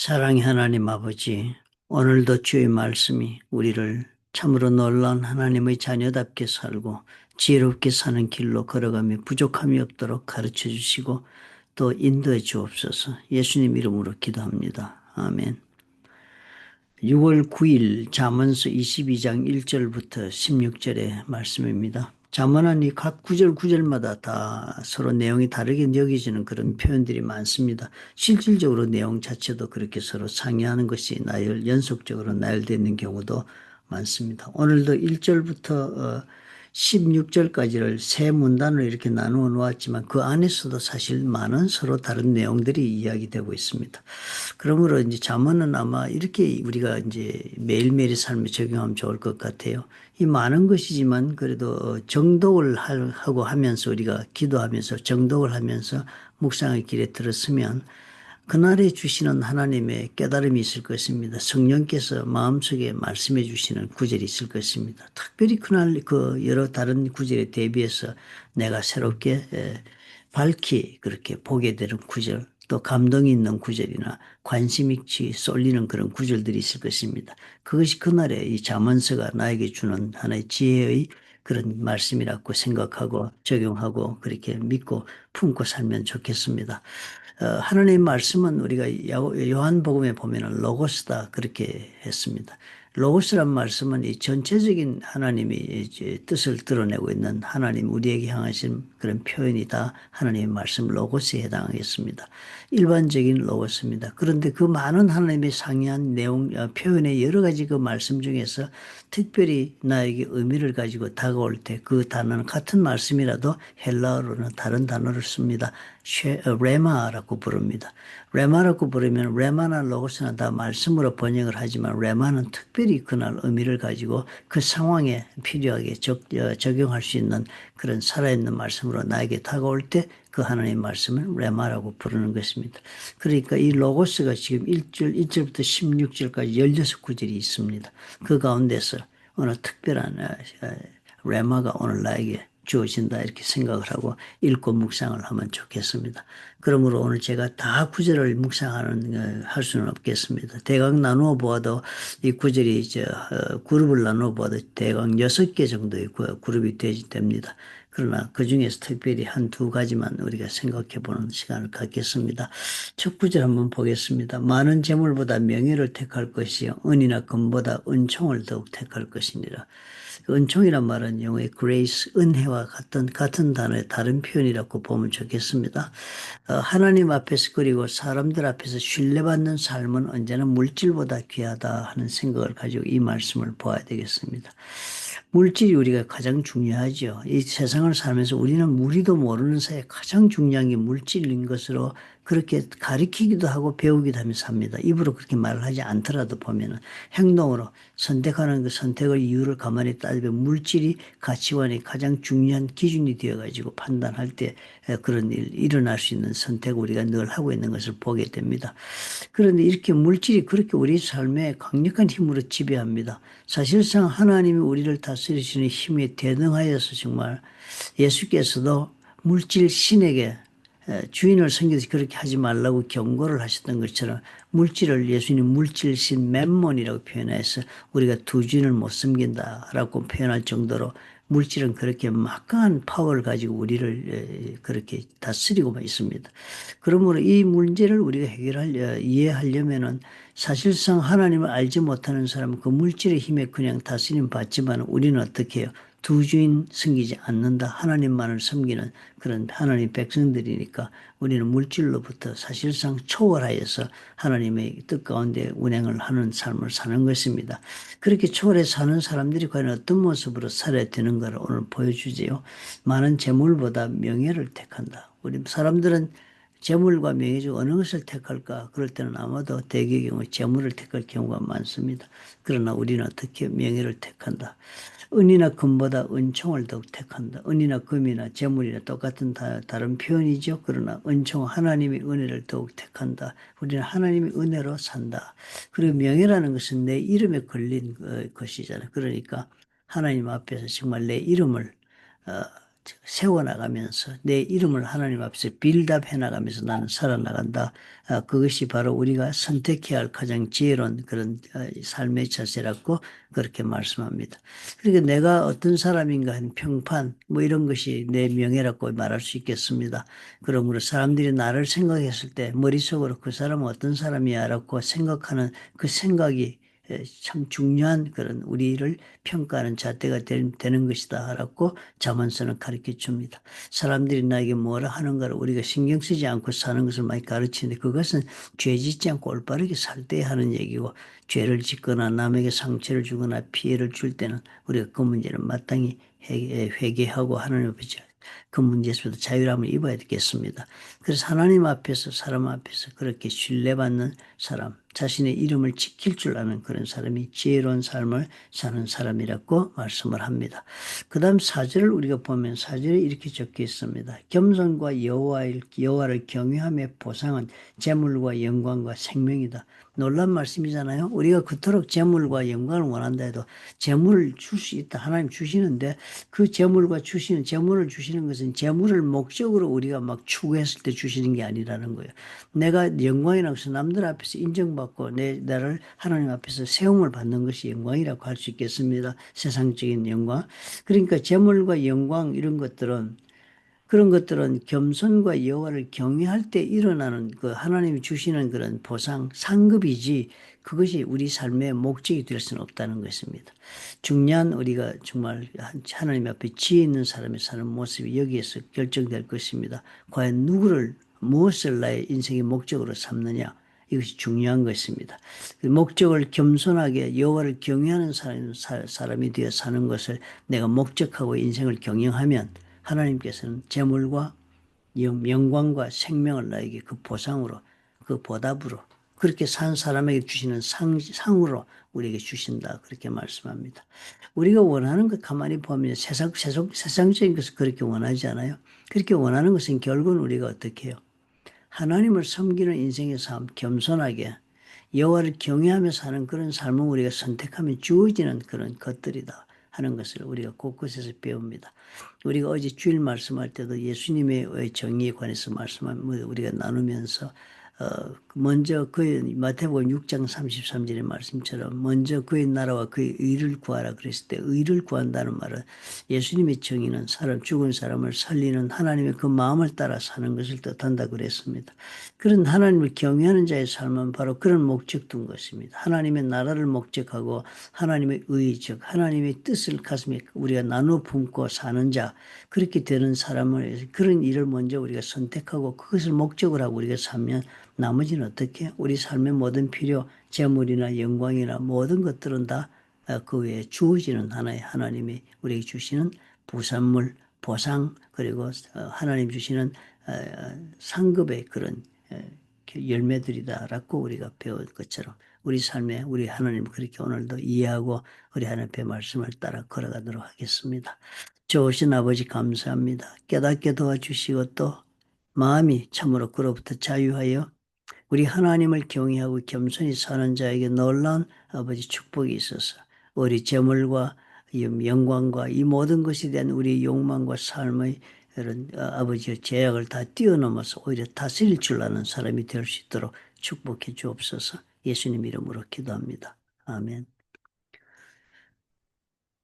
사랑의 하나님 아버지, 오늘도 주의 말씀이 우리를 참으로 놀라운 하나님의 자녀답게 살고 지혜롭게 사는 길로 걸어가며 부족함이 없도록 가르쳐 주시고 또 인도해 주옵소서. 예수님 이름으로 기도합니다. 아멘. 6월 9일 잠언서 22장 1절부터 16절의 말씀입니다. 잠언은 이 각 구절 구절마다 다 서로 내용이 다르게 여겨지는 그런 표현들이 많습니다. 실질적으로 내용 자체도 그렇게 서로 상이하는 것이 연속적으로 나열되어 있는 경우도 많습니다. 오늘도 1절부터 16절까지를 세 문단으로 이렇게 나누어 놓았지만 그 안에서도 사실 많은 서로 다른 내용들이 이야기되고 있습니다. 그러므로 이제 잠언은 아마 이렇게 우리가 이제 매일매일의 삶에 적용하면 좋을 것 같아요. 이 많은 것이지만 그래도 정독을 하고 하면서 우리가 기도하면서 정독을 하면서 묵상의 길에 들었으면 그날에 주시는 하나님의 깨달음이 있을 것입니다. 성령께서 마음속에 말씀해 주시는 구절이 있을 것입니다. 특별히 그날 그 여러 다른 구절에 대비해서 내가 새롭게 밝히 그렇게 보게 되는 구절, 또 감동이 있는 구절이나 관심 있이 쏠리는 그런 구절들이 있을 것입니다. 그것이 그날의 이 잠언서가 나에게 주는 하나의 지혜의 그런 말씀이라고 생각하고 적용하고 그렇게 믿고 품고 살면 좋겠습니다. 하나님의 말씀은 우리가 요한복음에 보면은 로고스다 그렇게 했습니다. 로고스란 말씀은 이 전체적인 하나님이 이제 뜻을 드러내고 있는 하나님 우리에게 향하신 그런 표현이 다 하나님의 말씀 로고스에 해당하겠습니다. 일반적인 로고스입니다. 그런데 그 많은 하나님의 상이한 내용, 표현의 여러 가지 그 말씀 중에서 특별히 나에게 의미를 가지고 다가올 때 그 단어는 같은 말씀이라도 헬라어로는 다른 단어를 씁니다. 레마라고 부릅니다. 레마라고 부르면 레마나 로고스나 다 말씀으로 번역을 하지만 레마는 특별히 그날 의미를 가지고 그 상황에 필요하게 적용할 수 있는 그런 살아있는 말씀으로 나에게 다가올 때 그 하나님의 말씀을 레마라고 부르는 것입니다. 그러니까 이 로고스가 지금 1절부터 16절까지 16구절이 있습니다. 그 가운데서 어느 특별한 레마가 오늘 나에게 주어진다 이렇게 생각을 하고 읽고 묵상을 하면 좋겠습니다. 그러므로 오늘 제가 다 구절을 할 수는 없겠습니다. 대강 나누어 보아도 이 구절이 그룹을 나누어 보아도 대강 6개 정도의 그룹이 됩니다. 그러나 그 중에서 특별히 한 두 가지만 우리가 생각해 보는 시간을 갖겠습니다. 첫 구절 한번 보겠습니다. 많은 재물보다 명예를 택할 것이요 은이나 금보다 은총을 더욱 택할 것이니라. 은총이란 말은 영어의 grace, 은혜와 같은 단어의 다른 표현이라고 보면 좋겠습니다. 하나님 앞에서 그리고 사람들 앞에서 신뢰받는 삶은 언제나 물질보다 귀하다 하는 생각을 가지고 이 말씀을 보아야 되겠습니다. 물질이 우리가 가장 중요하죠. 이 세상을 살면서 우리는 우리도 모르는 사이에 가장 중요한 게 물질인 것으로 그렇게 가리키기도 하고 배우기도 하면서 삽니다. 입으로 그렇게 말을 하지 않더라도 보면은 행동으로 선택하는 그 선택의 이유를 가만히 따지면 물질이 가치관의 가장 중요한 기준이 되어가지고 판단할 때 그런 일 일어날 수 있는 선택을 우리가 늘 하고 있는 것을 보게 됩니다. 그런데 이렇게 물질이 그렇게 우리 삶에 강력한 힘으로 지배합니다. 사실상 하나님이 우리를 다스리시는 힘에 대등하여서 정말 예수께서도 물질 신에게 주인을 섬겨서 그렇게 하지 말라고 경고를 하셨던 것처럼 물질을 예수님 물질신 맴몬이라고 표현해서 우리가 두 주인을 못 섬긴다라고 표현할 정도로 물질은 그렇게 막강한 파워를 가지고 우리를 그렇게 다스리고만 있습니다. 그러므로 이 문제를 우리가 이해하려면은 사실상 하나님을 알지 못하는 사람은 그 물질의 힘에 그냥 다스림 받지만 우리는 어떻게 해요? 두 주인 섬기지 않는다. 하나님만을 섬기는 그런 하나님 백성들이니까 우리는 물질로부터 사실상 초월하여서 하나님의 뜻 가운데 운행을 하는 삶을 사는 것입니다. 그렇게 초월해서 사는 사람들이 과연 어떤 모습으로 살아야 되는가를 오늘 보여주지요. 많은 재물보다 명예를 택한다. 우리 사람들은 재물과 명예 중 어느 것을 택할까? 그럴 때는 아마도 대개의 경우 재물을 택할 경우가 많습니다. 그러나 우리는 어떻게 명예를 택한다. 은이나 금보다 은총을 더욱 택한다. 은이나 금이나 재물이나 똑같은 다른 표현이죠. 그러나 은총 하나님의 은혜를 더욱 택한다. 우리는 하나님의 은혜로 산다. 그리고 명예라는 것은 내 이름에 걸린 것이잖아요. 그러니까 하나님 앞에서 정말 내 이름을 세워나가면서 내 이름을 하나님 앞에서 빌드업해 나가면서 나는 살아나간다. 그것이 바로 우리가 선택해야 할 가장 지혜로운 그런 삶의 자세라고 그렇게 말씀합니다. 그러니까 내가 어떤 사람인가 한 평판 뭐 이런 것이 내 명예라고 말할 수 있겠습니다. 그러므로 사람들이 나를 생각했을 때 머릿속으로 그 사람은 어떤 사람이야 라고 생각하는 그 생각이 참 중요한 그런 우리를 평가하는 잣대가 되는 것이다 라고 잠언서는 가르쳐 줍니다. 사람들이 나에게 뭐라 하는가를 우리가 신경 쓰지 않고 사는 것을 많이 가르치는데 그것은 죄 짓지 않고 올바르게 살 때 하는 얘기고 죄를 짓거나 남에게 상처를 주거나 피해를 줄 때는 우리가 그 문제는 마땅히 회개하고 하나님 앞에 그 문제에서도 자유함을 입어야 되겠습니다. 그래서 하나님 앞에서 사람 앞에서 그렇게 신뢰받는 사람, 자신의 이름을 지킬 줄 아는 그런 사람이 지혜로운 삶을 사는 사람이라고 말씀을 합니다. 그 다음 4절을 우리가 보면 4절에 이렇게 적혀 있습니다. 겸손과 여호와를 경외함의 보상은 재물과 영광과 생명이다. 놀란 말씀이잖아요. 우리가 그토록 재물과 영광을 원한다 해도 재물을 줄 수 있다. 하나님 주시는데 그 재물을 주시는 것은 재물을 목적으로 우리가 막 추구했을 때 주시는 게 아니라는 거예요. 내가 영광이라고 해서 남들 앞에서 인정받고 나를 하나님 앞에서 세움을 받는 것이 영광이라고 할 수 있겠습니다. 세상적인 영광. 그러니까 재물과 영광 이런 것들은 그런 것들은 겸손과 여호와를 경외할 때 일어나는 그 하나님이 주시는 그런 보상, 상급이지 그것이 우리 삶의 목적이 될 수는 없다는 것입니다. 중요한 우리가 정말 하나님 앞에 지혜 있는 사람이 사는 모습이 여기에서 결정될 것입니다. 과연 무엇을 나의 인생의 목적으로 삼느냐. 이것이 중요한 것입니다. 그 목적을 겸손하게 여호와를 경외하는 사람이 되어 사는 것을 내가 목적하고 인생을 경영하면 하나님께서는 재물과 영광과 생명을 나에게 그 보상으로 그 보답으로 그렇게 산 사람에게 주시는 상으로 우리에게 주신다 그렇게 말씀합니다. 우리가 원하는 것 가만히 보면 세상적인 것을 그렇게 원하지 않아요. 그렇게 원하는 것은 결국은 우리가 어떻게 해요? 하나님을 섬기는 인생의 삶, 겸손하게 여호와를 경외하며 사는 그런 삶을 우리가 선택하면 주어지는 그런 것들이다 하는 것을 우리가 곳곳에서 배웁니다. 우리가 어제 주일 말씀할 때도 예수님의 정의에 관해서 우리가 나누면서 먼저 그의 마태복음 6장 33절의 말씀처럼 먼저 그의 나라와 그의 의를 구하라 그랬을 때 의를 구한다는 말은 예수님의 정의는 죽은 사람을 살리는 하나님의 그 마음을 따라 사는 것을 뜻한다 그랬습니다. 그런 하나님을 경외하는 자의 삶은 바로 그런 목적 둔 것입니다. 하나님의 나라를 목적하고 하나님의 즉 하나님의 뜻을 가슴에 우리가 나누어 품고 사는 자 그렇게 되는 사람을 그런 일을 먼저 우리가 선택하고 그것을 목적으로 하고 우리가 살면 나머지는 어떻게 우리 삶의 모든 필요 재물이나 영광이나 모든 것들은 다 그 외에 주어지는 하나님이 우리에게 주시는 부산물 보상 그리고 하나님 주시는 상급의 그런 열매들이다라고 우리가 배운 것처럼 우리 삶에 우리 하나님을 그렇게 오늘도 이해하고 우리 하나님의 말씀을 따라 걸어가도록 하겠습니다. 좋으신 아버지 감사합니다. 깨닫게 도와주시고 또 마음이 참으로 그로부터 자유하여 우리 하나님을 경외하고 겸손히 사는 자에게 놀라운 아버지 축복이 있어서 우리 재물과 이 영광과 이 모든 것에 대한 우리 욕망과 삶의 이런 아버지의 제약을 다 뛰어넘어서 오히려 다스릴 줄 아는 사람이 될 수 있도록 축복해 주옵소서. 예수님 이름으로 기도합니다. 아멘.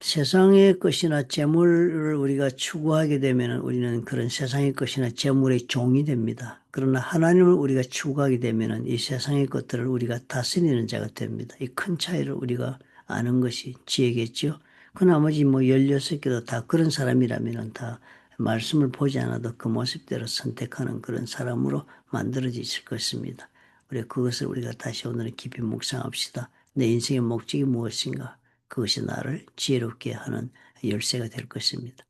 세상의 것이나 재물을 우리가 추구하게 되면 우리는 그런 세상의 것이나 재물의 종이 됩니다. 그러나 하나님을 우리가 추구하게 되면 이 세상의 것들을 우리가 다스리는 자가 됩니다. 이 큰 차이를 우리가 아는 것이 지혜겠죠. 그 나머지 16개도 다 그런 사람이라면 다 말씀을 보지 않아도 그 모습대로 선택하는 그런 사람으로 만들어질 것입니다. 그것을 우리가 다시 오늘 깊이 묵상합시다. 내 인생의 목적이 무엇인가? 그것이 나를 지혜롭게 하는 열쇠가 될 것입니다.